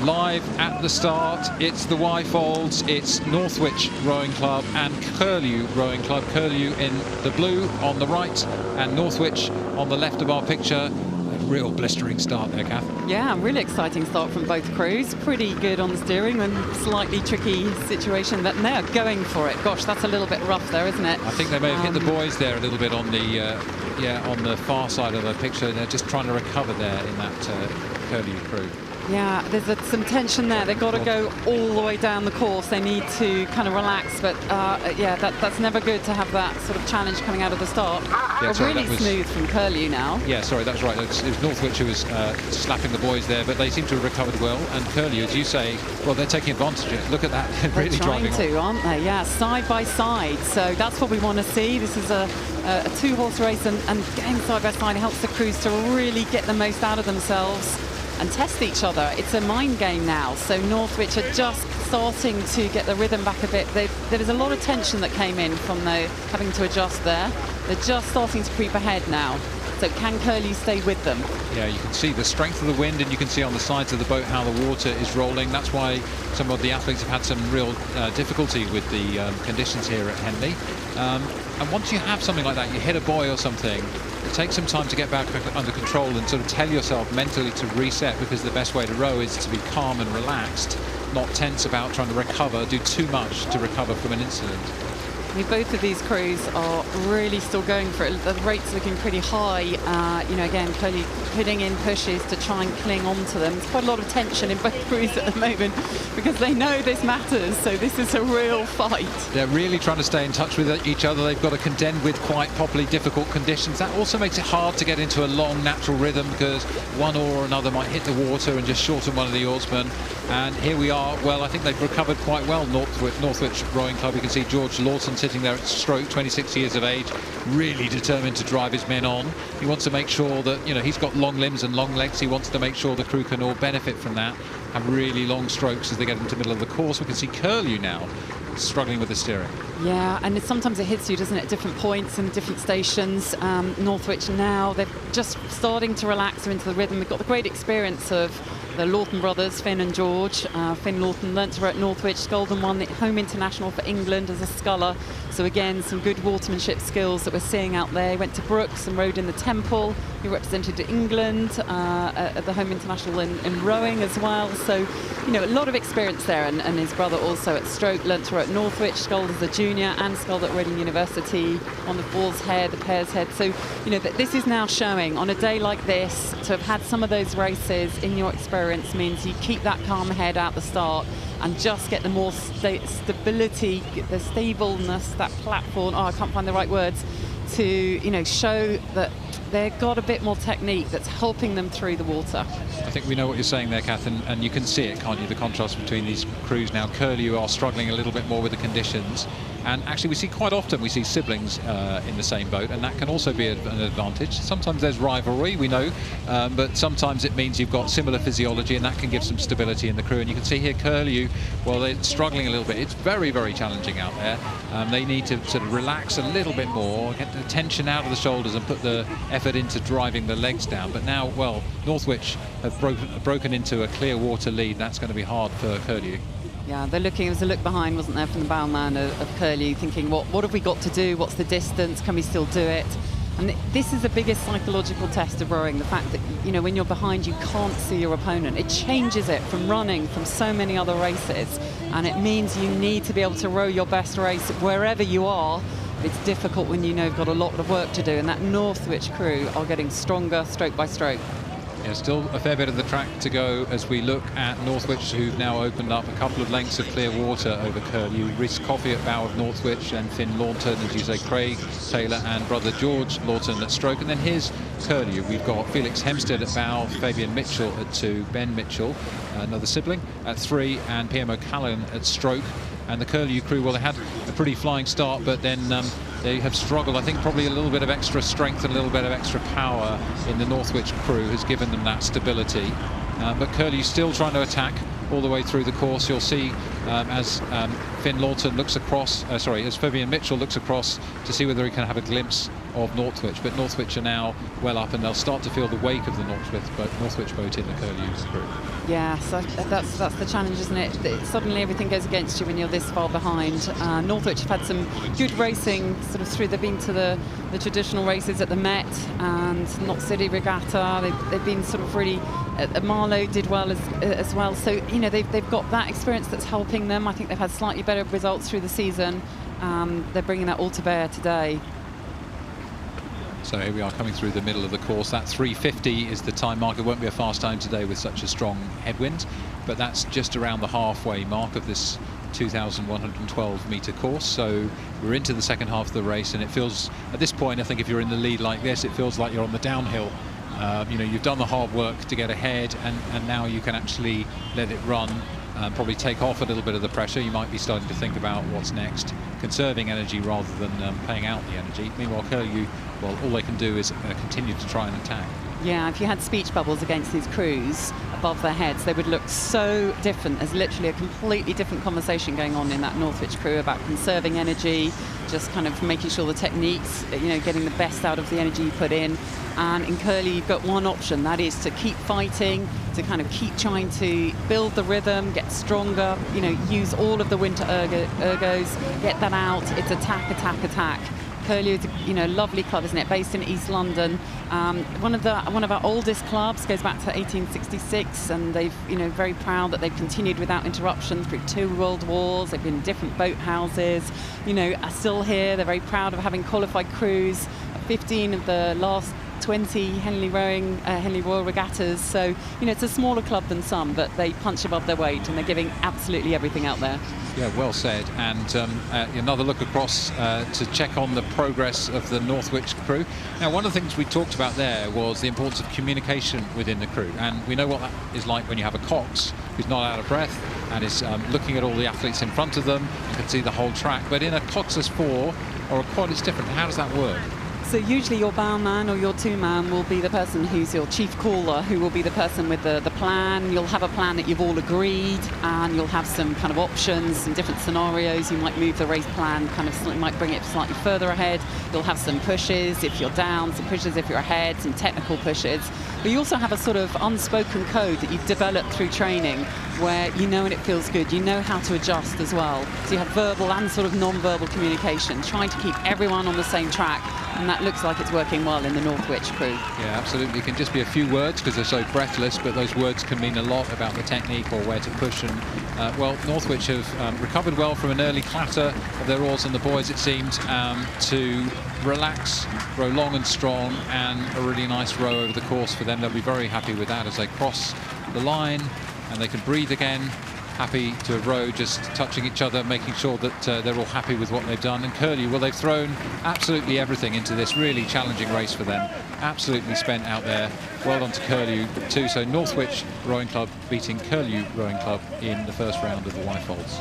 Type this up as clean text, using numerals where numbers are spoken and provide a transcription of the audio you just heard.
live at the start. It's the Wyfolds, it's Northwich Rowing Club and Curlew Rowing Club. Curlew in the blue on the right and Northwich on the left of our picture. A real blistering start there, Kath. Yeah, really exciting start from both crews. Pretty good on the steering and slightly tricky situation, but they're going for it. Gosh, that's a little bit rough there, isn't it? I think they may have hit the boys there a little bit on the on the far side of the picture. They're just trying to recover there in that Curlew crew. Yeah, there's some tension there. They've got to go all the way down the course. They need to kind of relax, but yeah, that's never good to have that sort of challenge coming out of the start. Yeah, sorry, really smooth from Curlew now. Yeah, sorry, that's right. It was Northwich who was slapping the boys there, but they seem to have recovered well. And Curlew, as you say, well, they're taking advantage of it. Look at that, really driving on. They're trying to, aren't they? Yeah, side by side. So that's what we want to see. This is a two-horse race, and going side by side helps the crews to really get the most out of themselves and test each other. It's a mind game now. So Northwich are just starting to get the rhythm back a bit. There was a lot of tension that came in from having to adjust there. They're just starting to creep ahead now. So can Curlew stay with them? Yeah, you can see the strength of the wind, and you can see on the sides of the boat how the water is rolling. That's why some of the athletes have had some real difficulty with the conditions here at Henley. And once you have something like that, you hit a buoy or something, it takes some time to get back under control and sort of tell yourself mentally to reset, because the best way to row is to be calm and relaxed, not tense about trying to recover, do too much to recover from an incident. I mean, both of these crews are really still going for it. The rate's looking pretty high. You know, again, Curlew putting in pushes to try and cling on to them. There's quite a lot of tension in both crews at the moment because they know this matters. So this is a real fight. They're really trying to stay in touch with each other. They've got to contend with quite properly difficult conditions. That also makes it hard to get into a long natural rhythm, because one oar or another might hit the water and just shorten one of the oarsmen. And here we are. Well, I think they've recovered quite well. Northwich Rowing Club. You can see George Lawton sitting there at stroke, 26 years of age, really determined to drive his men on. He wants to make sure that, you know, he's got long limbs and long legs. He wants to make sure the crew can all benefit from that, have really long strokes as they get into the middle of the course. We can see Curlew now struggling with the steering. Yeah, and sometimes it hits you, doesn't it, at different points and different stations. Northwich now, they're just starting to relax into the rhythm. We've got the great experience of the Lawton brothers, Finn and George. Finn Lawton learnt to row at Northwich. Golden won the home international for England as a sculler. So again, some good watermanship skills that we're seeing out there. He went to Brooks and rowed in the Temple. He represented England at the home international in rowing as well. So, you know, a lot of experience there. And his brother also at stroke learnt to row at Northwich, sculled as a junior and sculled at Reading University on the Falls Head, the Pears Head. So, you know, this is now showing on a day like this, to have had some of those races in your experience means you keep that calm head at the start and just get the more stability, the stableness, that platform, I can't find the right words, to, you know, show that they've got a bit more technique that's helping them through the water. I think we know what you're saying there, Kath, and you can see it, can't you, the contrast between these crews now. Curlew are struggling a little bit more with the conditions, and actually we see quite often, we see siblings in the same boat, and that can also be an advantage. Sometimes there's rivalry, we know, but sometimes it means you've got similar physiology, and that can give some stability in the crew. And you can see here Curlew, well, they're struggling a little bit. It's very, very challenging out there. They need to sort of relax a little bit more, get the tension out of the shoulders and put the effort into driving the legs down. But now, well, Northwich have broken into a clear water lead. That's going to be hard for Curlew. Yeah, they're looking, there was a look behind, wasn't there, from the bowman of Curlew, thinking, what have we got to do? What's the distance? Can we still do it? And this is the biggest psychological test of rowing, the fact that, you know, when you're behind, you can't see your opponent. It changes it from running, from so many other races. And it means you need to be able to row your best race wherever you are. It's difficult when you know you've got a lot of work to do, and that Northwich crew are getting stronger stroke by stroke. Yeah, still a fair bit of the track to go as we look at Northwich, who've now opened up a couple of lengths of clear water over Curlew. Rhys Coffey at bow of Northwich, and Finn Lawton, as you say, Craig Taylor and brother George Lawton at stroke. And then here's Curlew. We've got Felix Hempstead at bow, Fabian Mitchell at 2, Ben Mitchell, another sibling, at 3, and PM O'Callaghan at stroke. And the Curlew crew, well, they had a pretty flying start, but then they have struggled. I think probably a little bit of extra strength and a little bit of extra power in the Northwich crew has given them that stability. But Curlew still trying to attack all the way through the course. You'll see as Finn Lawton looks across, as Fabian Mitchell looks across to see whether he can have a glimpse of Northwich, but Northwich are now well up, and they'll start to feel the wake of the Northwich boat in the Curlew crew. Yeah, so that's the challenge, isn't it? Suddenly everything goes against you when you're this far behind. Northwich have had some good racing sort of through. They've been to the traditional races at the Met and Knott City Regatta. They've been sort of really Marlow did well as well. So you know they've got that experience that's helping them. I think they've had slightly better results through the season. They're bringing that all to bear today. So here we are coming through the middle of the course. That 3:50 is the time mark. It won't be a fast time today with such a strong headwind, but that's just around the halfway mark of this 2,112 metre course. So we're into the second half of the race, and it feels, at this point, I think if you're in the lead like this, it feels like you're on the downhill. You know, you've done the hard work to get ahead, and now you can actually let it run. Probably take off a little bit of the pressure. You might be starting to think about what's next, conserving energy rather than paying out the energy. Meanwhile, Curlew, well, all they can do is continue to try and attack. Yeah, if you had speech bubbles against these crews above their heads, they would look so different. There's literally a completely different conversation going on in that Northwich crew about conserving energy, just kind of making sure the techniques, you know, getting the best out of the energy you put in. And in Curlew, you've got one option, that is to keep fighting, to kind of keep trying to build the rhythm, get stronger, you know, use all of the winter ergos, get that out. It's attack, attack, attack. Curlew is, you know, lovely club, isn't it? Based in East London. One of our oldest clubs, goes back to 1866, and they've, you know, very proud that they've continued without interruption through 2 world wars. They've been in different boat houses, you know, are still here. They're very proud of having qualified crews. 15 of the last 20 Henley Royal Regattas. So, you know, it's a smaller club than some, but they punch above their weight, and they're giving absolutely everything out there. Yeah, well said. And another look across to check on the progress of the Northwich crew. Now, one of the things we talked about there was the importance of communication within the crew, and we know what that is like when you have a cox who's not out of breath and is looking at all the athletes in front of them and can see the whole track. But in a coxless 4 or a quad, it's different. How does that work? So usually your bowman or your 2-man will be the person who's your chief caller, who will be the person with the plan. You'll have a plan that you've all agreed, and you'll have some kind of options, some different scenarios. You might move the race plan, kind of might bring it slightly further ahead. You'll have some pushes if you're down, some pushes if you're ahead, some technical pushes. But you also have a sort of unspoken code that you've developed through training, where you know when it feels good, you know how to adjust as well. So you have verbal and sort of non-verbal communication, trying to keep everyone on the same track. And that looks like it's working well in the Northwich crew. Yeah, absolutely. It can just be a few words because they're so breathless, but those words can mean a lot about the technique or where to push. And, well, Northwich have recovered well from an early clatter of their oars, and the boys, it seemed, to relax, row long and strong, and a really nice row over the course for them. They'll be very happy with that as they cross the line, and they can breathe again. Happy to have rowed, just touching each other, making sure that they're all happy with what they've done. And Curlew, well, they've thrown absolutely everything into this really challenging race for them. Absolutely spent out there. Well done to Curlew too. So Northwich Rowing Club beating Curlew Rowing Club in the first round of the Wyfolds.